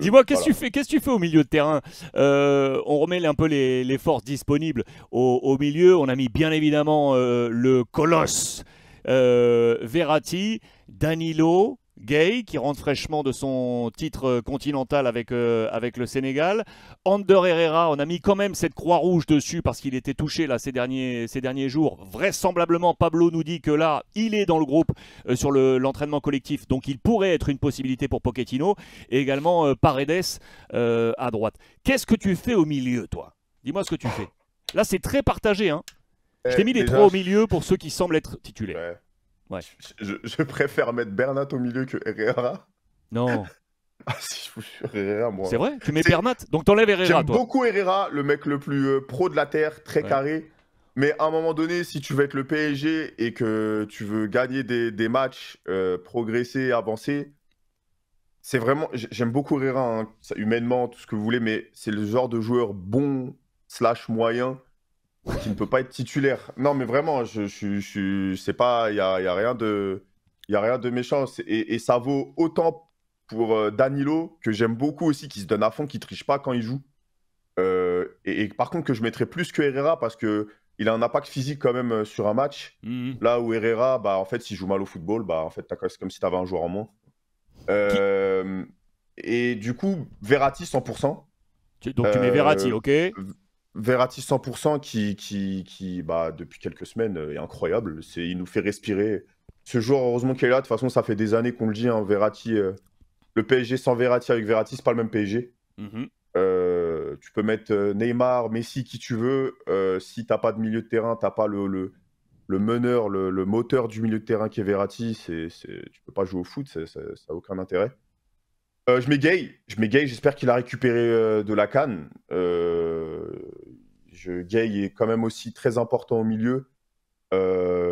Dis-moi, qu'est-ce que voilà. tu fais, qu'est-ce que tu fais au milieu de terrain? On remet un peu les forces disponibles au milieu. On a mis bien évidemment le colosse Verratti, Danilo, Gay, qui rentre fraîchement de son titre continental avec le Sénégal. Ander Herrera, on a mis quand même cette croix rouge dessus parce qu'il était touché là ces derniers jours. Vraisemblablement, Pablo nous dit que là, il est dans le groupe sur l'entraînement collectif, donc il pourrait être une possibilité pour Pochettino. Et également Paredes à droite. Qu'est-ce que tu fais au milieu, toi? Dis-moi ce que tu fais. Là, c'est très partagé, hein. Je t'ai mis les trois Déjà, au milieu pour ceux qui semblent être titulaires. ouais. Ouais. Je préfère mettre Bernat au milieu que Herrera. Non. Ah si, je vous jure, Herrera, C'est moi. vrai? Tu mets C'est- Bernat? Donc t'enlèves Herrera, J'aime toi? beaucoup Herrera, le mec le plus pro de la Terre, très Ouais. carré. Mais à un moment donné, si tu veux être le PSG et que tu veux gagner des matchs, progresser, avancer, c'est vraiment. J'aime beaucoup Herrera, hein, humainement, tout ce que vous voulez, mais c'est le genre de joueur bon, slash moyen, qui ne peut pas être titulaire. Non, mais vraiment, c'est pas. Il y a rien de. Il y a rien de méchant. Et ça vaut autant pour Danilo, que j'aime beaucoup aussi, qui se donne à fond, qui triche pas quand il joue. Et par contre, que je mettrais plus que Herrera parce que il a un impact physique quand même sur un match. Mhm. Là où Herrera, bah, en fait, s'il joue mal au football, bah, en fait, c'est comme si tu avais un joueur en moins. Qui... Euh, et du coup, Verratti 100%. Donc tu mets Verratti, Euh, ok? Verratti 100% qui bah, depuis quelques semaines, est incroyable. Il nous fait respirer. Ce joueur, heureusement qu'il est là. De toute façon, ça fait des années qu'on le dit, hein, Verratti, le PSG sans Verratti avec Verratti, c'est pas le même PSG. Mhm. Tu peux mettre Neymar, Messi, qui tu veux. Si t'as pas de milieu de terrain, t'as pas le meneur, le moteur du milieu de terrain qui est Verratti, tu peux pas jouer au foot, ça a aucun intérêt. Je mets Gay, j'espère qu'il a récupéré de la CAN. Gay est quand même aussi très important au milieu.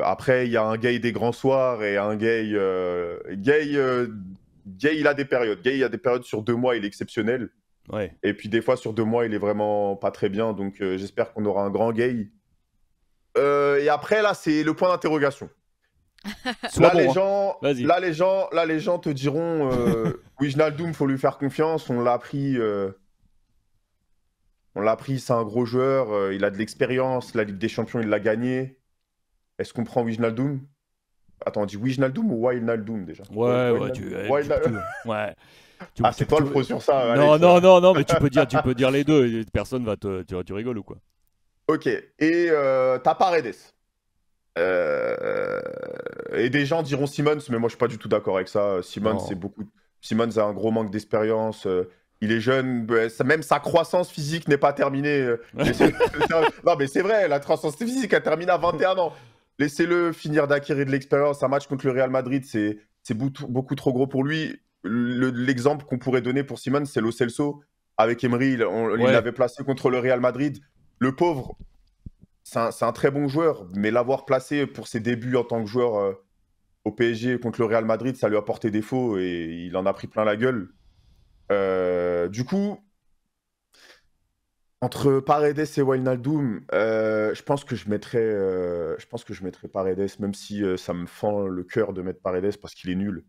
Après, il y a un Gay des grands soirs et un Gay. Gay, il a des périodes. Gay, il a des périodes sur 2 mois, il est exceptionnel. Ouais. Et puis des fois, sur 2 mois, il est vraiment pas très bien. Donc j'espère qu'on aura un grand Gay. Et après, là, c'est le point d'interrogation. Sois bon, hein. Vas-y. Là, les gens te diront Wijnaldum, faut lui faire confiance. On l'a pris, c'est un gros joueur. Il a de l'expérience. La Ligue des Champions, il l'a gagné. Est-ce qu'on prend Wijnaldum? Attends, on dit Wijnaldum ou Wijnaldum déjà? Ouais, ouais, Wijnaldum. ouais. Ah, c'est toi le pro sur ça, Non, Alex. non, non, non, mais tu peux dire les deux. Et personne va tu rigoles ou quoi? Ok. Et t'as Paredes. Euh, Et des gens diront Simmons, mais moi je suis pas du tout d'accord avec ça. Non. Simmons a un gros manque d'expérience. Il est jeune, même sa croissance physique n'est pas terminée. Non, mais c'est vrai, la croissance physique a terminé à 21 ans. Laissez-le finir d'acquérir de l'expérience. Un match contre le Real Madrid, c'est beaucoup trop gros pour lui. L'exemple qu'on pourrait donner pour Simmons, c'est Lo Celso avec Emery. Il Ouais. l'avait placé contre le Real Madrid. Le pauvre, c'est un très bon joueur, mais l'avoir placé pour ses débuts en tant que joueur au PSG contre le Real Madrid, ça lui a porté défaut et il en a pris plein la gueule. Du coup, entre Paredes et Wijnaldum, je pense que je mettrais Paredes, même si ça me fend le cœur de mettre Paredes parce qu'il est nul.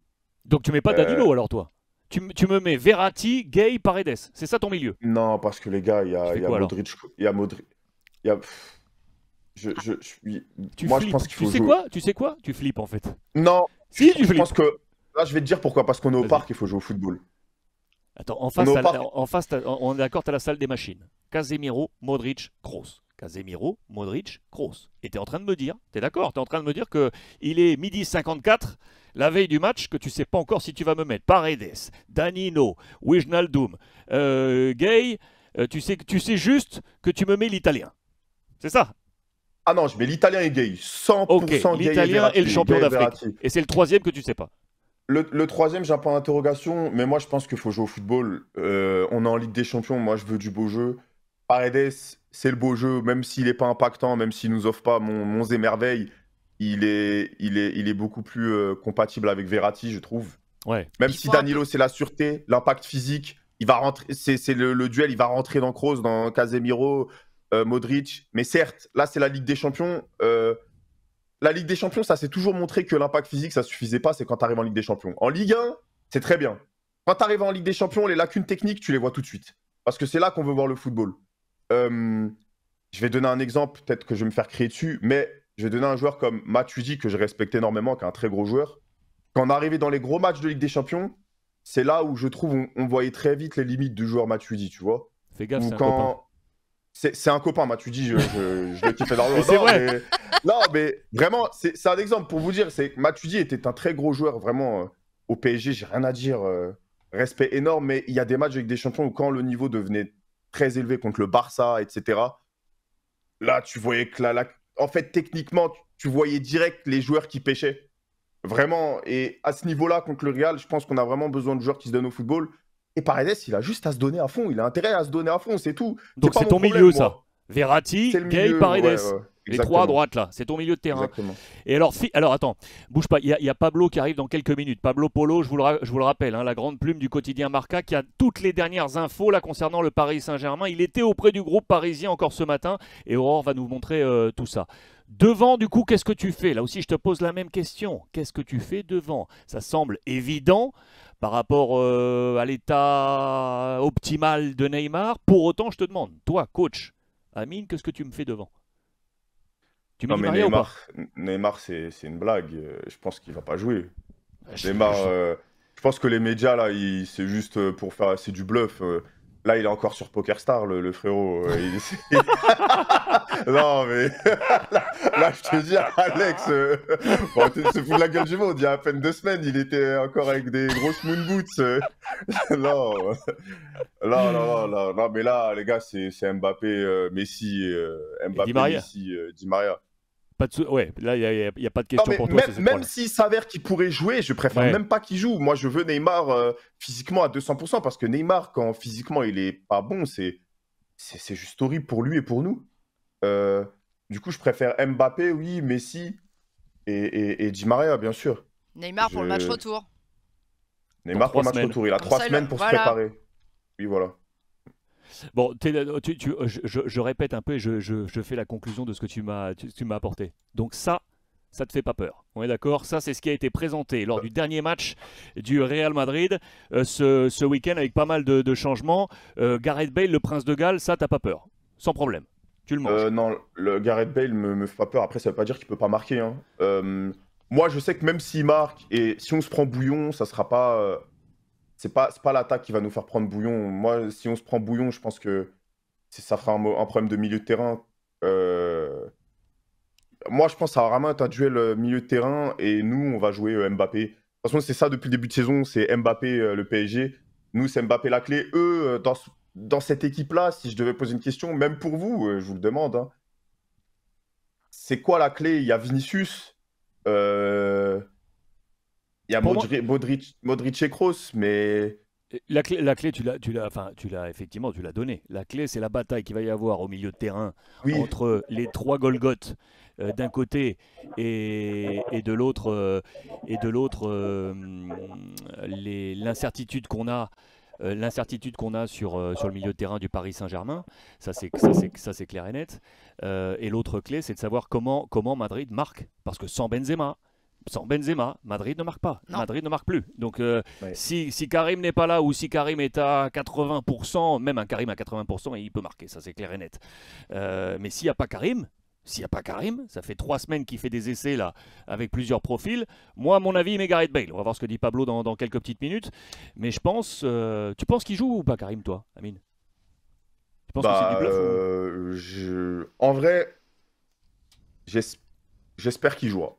Donc tu mets pas Euh, Danilo alors, toi? Tu me mets Verratti, Gay, Paredes. C'est ça ton milieu? non, parce que les gars, Tu fais il y a quoi alors? Modric, il y a Modric, il y a, Tu moi je pense flippes. qu'il Tu faut sais jouer. quoi? Tu sais quoi? Tu flippes en fait. Non, Si, tu je pense flippes. que là, je vais te dire pourquoi. Parce qu'on est au Vas-y. parc, il faut jouer au football. Attends, en On est face, au parc. on est d'accord, t'as la salle des machines. Casemiro, Modric, Kroos. Casemiro, Modric, Kroos. Et t'es en train de me dire, t'es d'accord, t'es en train de me dire que il est midi 54, la veille du match, que tu sais pas encore si tu vas me mettre Paredes, Danilo, Wijnaldum, Gay, tu sais juste que tu me mets l'Italien. C'est ça? Ah non, je mets l'Italien et Gay. Ok, 100% Gay et l'Italien et le Verratti. champion Gay et d'Afrique. Verratti. Et c'est le troisième que tu sais pas. Le troisième, j'ai un point d'interrogation, mais moi je pense qu'il faut jouer au football. On est en Ligue des Champions, moi je veux du beau jeu. Paredes, c'est le beau jeu, même s'il n'est pas impactant, même s'il nous offre pas monts et merveilles, il est beaucoup plus compatible avec Verratti, je trouve. Ouais. Même si Dis-moi un peu. Danilo, c'est la sûreté, l'impact physique, il va rentrer, c'est le duel, il va rentrer dans Kroos, dans Casemiro, Modric. Mais certes, là, c'est la Ligue des Champions. La Ligue des Champions, ça s'est toujours montré que l'impact physique, ça suffisait pas, c'est quand tu arrives en Ligue des Champions. En Ligue 1, c'est très bien. Quand tu arrives en Ligue des Champions, les lacunes techniques, tu les vois tout de suite. Parce que c'est là qu'on veut voir le football. Je vais donner un exemple, peut-être que je vais me faire crier dessus, mais je vais donner un joueur comme Matuidi, que je respecte énormément, qui est un très gros joueur. Quand on arrivait dans les gros matchs de Ligue des Champions, c'est là où je trouve on voyait très vite les limites du joueur Matuidi, tu vois. Fais gaffe, Ou c'est un copain. C'est un copain, Matuidi, je le kiffe énormément. Mais c'est vrai. Non, mais vraiment, c'est un exemple pour vous dire, c'est que Matuidi était un très gros joueur, vraiment, au PSG, j'ai rien à dire. Respect énorme, mais il y a des matchs avec des champions où quand le niveau devenait très élevé contre le Barça, etc., là, tu voyais que en fait, techniquement, tu voyais direct les joueurs qui pêchaient. Vraiment. Et à ce niveau-là, contre le Real, je pense qu'on a vraiment besoin de joueurs qui se donnent au football. Et Paredes, il a juste à se donner à fond. Il a intérêt à se donner à fond, c'est tout. Donc C'est pas c'est mon ton problème, milieu, ça. moi. Verratti, C'est le Gay, milieu. Paredes. Ouais, ouais. Les trois à Exactement. droite, là. C'est ton milieu de terrain. Exactement. Et alors attends, bouge pas. Il y a Pablo qui arrive dans quelques minutes. Pablo Polo, je vous le rappelle, hein, la grande plume du quotidien Marca, qui a toutes les dernières infos là concernant le Paris Saint-Germain. Il était auprès du groupe parisien encore ce matin. Et Aurore va nous montrer tout ça. Devant, du coup, qu'est-ce que tu fais? Là aussi, je te pose la même question. Qu'est-ce que tu fais devant? Ça semble évident par rapport à l'état optimal de Neymar. Pour autant, je te demande, toi, coach, Amine, qu'est-ce que tu me fais devant? Tu mets Non, Di mais Maria ou pas? Neymar c'est une blague. Je pense qu'il va pas jouer. Je- Neymar, je- je pense que les médias, là, c'est juste pour faire. C'est du bluff. Là, il est encore sur PokerStar, le frérot. Non, mais là, je te dis, Alex, bon, tu se fous de la gueule du monde. Il y a à peine 2 semaines, il était encore avec des grosses moon boots. Non, non, non, non, non, non, mais là, les gars, c'est Mbappé, Messi, Et Di Mbappé, Maria? Messi, Di Maria. Ouais, là, il n'y a pas de Non, question mais pour toi, c'est ce même problème. s'il s'avère qu'il pourrait jouer, je préfère Ouais. même pas qu'il joue. Moi, je veux Neymar physiquement à 200%, parce que Neymar, quand physiquement il est pas bon, c'est juste horrible pour lui et pour nous. Euh, du coup, je préfère Mbappé, oui, Messi et Di Maria, bien sûr. Neymar pour le match Je... retour. Dans Neymar pour 3 le match semaines. retour. Il a Comme 3 ça, semaines pour se voilà. préparer. Oui, voilà. Bon, je répète un peu et je fais la conclusion de ce que tu m'as apporté. Donc ça te fait pas peur. On est d'accord? Ça, c'est ce qui a été présenté lors du dernier match du Real Madrid ce week-end avec pas mal de changements. Gareth Bale, le prince de Galles, ça, t'as pas peur. Sans problème. Tu le manges. Non, le Gareth Bale me fait pas peur. Après, ça veut pas dire qu'il peut pas marquer, hein. Moi, je sais que même s'il marque et si on se prend bouillon, ça sera pas. C'est pas l'attaque qui va nous faire prendre bouillon. Moi, si on se prend bouillon, je pense que ça fera un problème de milieu de terrain. Moi, je pense que ça va vraiment être un duel milieu de terrain et nous, on va jouer Mbappé. De toute façon, c'est ça depuis le début de saison, c'est Mbappé le PSG. Nous, c'est Mbappé la clé. Eux, dans cette équipe-là, si je devais poser une question, même pour vous, je vous le demande, hein, c'est quoi la clé? Il y a Vinicius, euh, il y a Pour moi, Modric et Kroos, mais la clé, effectivement, tu l'as donnée. La clé, c'est la bataille qu'il va y avoir au milieu de terrain oui, entre les trois Golgoth d'un côté et de l'autre, l'incertitude qu'on a. L'incertitude qu'on a sur le milieu de terrain du Paris Saint-Germain, ça c'est clair et net. Et l'autre clé, c'est de savoir comment Madrid marque. Parce que sans Benzema, Madrid ne marque pas. Non. Madrid ne marque plus. Donc ouais. si Karim n'est pas là ou si Karim est à 80%, même un Karim à 80%, il peut marquer, ça c'est clair et net. Mais s'il n'y a pas Karim, ça fait 3 semaines qu'il fait des essais là avec plusieurs profils. Moi, à mon avis, il met Gareth Bale. On va voir ce que dit Pablo dans quelques petites minutes. Mais je pense, tu penses qu'il joue ou pas Karim, toi, Amine? Tu penses que c'est du Bah, bluff ou... en vrai, j'es- j'espère qu'il jouera.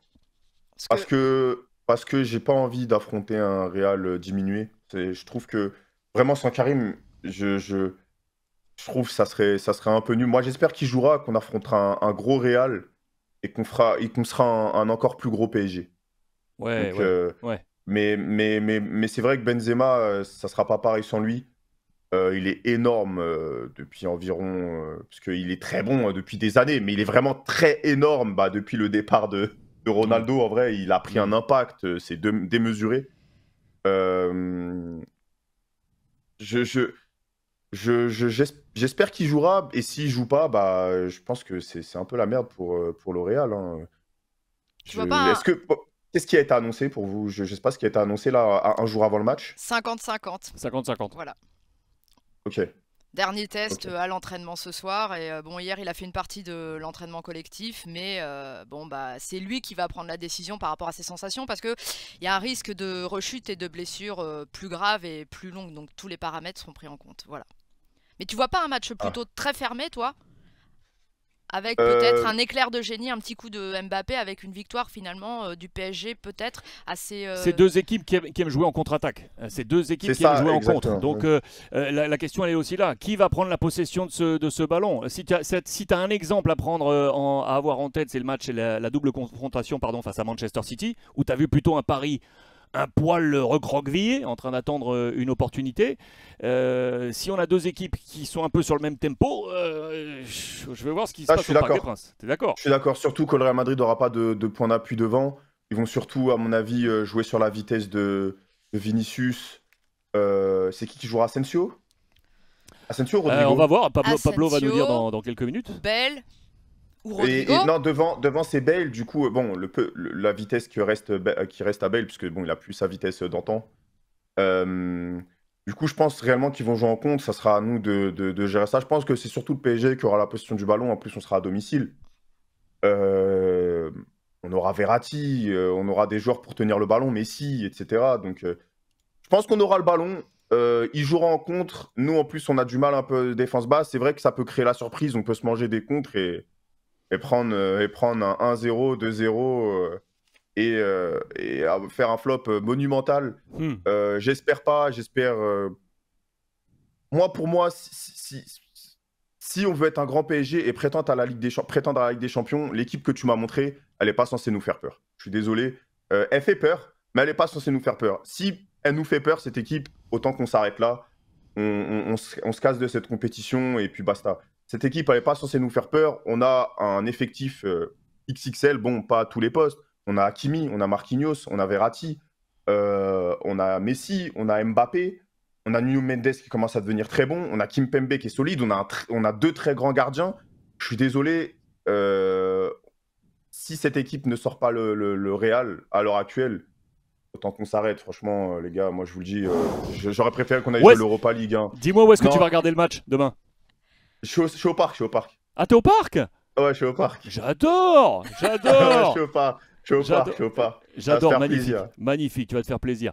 Parce que Parce que j'ai pas envie d'affronter un Real diminué. Je trouve que vraiment sans Karim, je trouve que ça serait un peu nul. Moi, j'espère qu'il jouera, qu'on affrontera un gros Real et qu'on sera un encore plus gros PSG. Ouais, Donc, ouais, ouais. mais c'est vrai que Benzema, ça sera pas pareil sans lui. Il est énorme depuis environ, parce qu'il est très bon depuis des années, mais il est vraiment très énorme depuis le départ de Mm. Ronaldo. En vrai, il a pris un Mm. impact, c'est démesuré. Euh, je, je, j'espère qu'il jouera, et s'il joue pas, je pense que c'est un peu la merde pour le Real, hein. tu vois pas Est-ce que... Qu'est-ce qui a été annoncé pour vous? Je sais pas ce qui a été annoncé là un jour avant le match. 50-50. 50-50. Voilà. Ok. Dernier test Ok. à l'entraînement ce soir. Et bon, hier, il a fait une partie de l'entraînement collectif. Mais bon, bah, c'est lui qui va prendre la décision par rapport à ses sensations. Parce qu'il y a un risque de rechute et de blessure plus grave et plus longue. Donc tous les paramètres seront pris en compte. Voilà. Mais tu vois pas un match Ah. plutôt très fermé, toi? Avec peut-être Euh, un éclair de génie, un petit coup de Mbappé, avec une victoire finalement du PSG peut-être assez... C'est deux équipes qui aiment jouer en contre-attaque. C'est deux équipes C'est qui aiment ça, jouer en contre. exactement. Donc la question elle est aussi là. Qui va prendre la possession de ce ballon? Si tu as un exemple à prendre, à avoir en tête, c'est le match, la double confrontation face à Manchester City, où tu as vu plutôt un Paris un poil recroquevillé, en train d'attendre une opportunité. Si on a deux équipes qui sont un peu sur le même tempo, je vais voir ce qui se Ah, je passe suis au Parc des d'accord. Princes. T'es d'accord? Je suis d'accord, surtout que le Real Madrid n'aura pas de point d'appui devant. Ils vont surtout, à mon avis, jouer sur la vitesse de Vinicius. C'est qui jouera? Asensio? Asensio ou On Rodrigo? va voir. Pablo va nous dire Asensio, dans quelques minutes. ou Bell, ou Et, Rodrigo. non, devant c'est Bale, du coup, bon, la vitesse qui reste à Bale, puisque bon, il a plus sa vitesse d'antan. Euh, du coup, je pense réellement qu'ils vont jouer en contre, ça sera à nous de gérer ça. Je pense que c'est surtout le PSG qui aura la possession du ballon, en plus on sera à domicile. Euh, on aura Verratti, on aura des joueurs pour tenir le ballon, Messi, etc. Donc, je pense qu'on aura le ballon. Ils joueront en contre. Nous, en plus, on a du mal un peu défense basse. C'est vrai que ça peut créer la surprise. On peut se manger des contres et prendre un 1-0, 2-0 et faire un flop monumental. Hmm. J'espère pas. Pour moi, si on veut être un grand PSG et prétendre à la Ligue des Champions, l'équipe que tu m'as montrée, elle n'est pas censée nous faire peur. Je suis désolé. Elle fait peur, mais elle n'est pas censée nous faire peur. Si elle nous fait peur, cette équipe, autant qu'on s'arrête là. On se casse de cette compétition et puis basta. Cette équipe, elle n'est pas censée nous faire peur. On a un effectif XXL, bon, pas à tous les postes. On a Hakimi, on a Marquinhos, on a Verratti, on a Messi, on a Mbappé. On a Nuno Mendes qui commence à devenir très bon. On a Kimpembe qui est solide. On a deux très grands gardiens. Je suis désolé. Si cette équipe ne sort pas le Real à l'heure actuelle, autant qu'on s'arrête. Franchement, les gars, moi je vous le dis, j'aurais préféré qu'on aille jouer l'Europa League. Hein. Dis-moi où est-ce que Non. tu vas regarder le match demain? Je suis au parc. Ah, t'es au parc? Ouais, je suis au parc. J'adore! Ouais, je J'adore! suis au parc. Je suis au parc. Ça va te J'adore, faire magnifique. plaisir. Magnifique, tu vas te faire plaisir.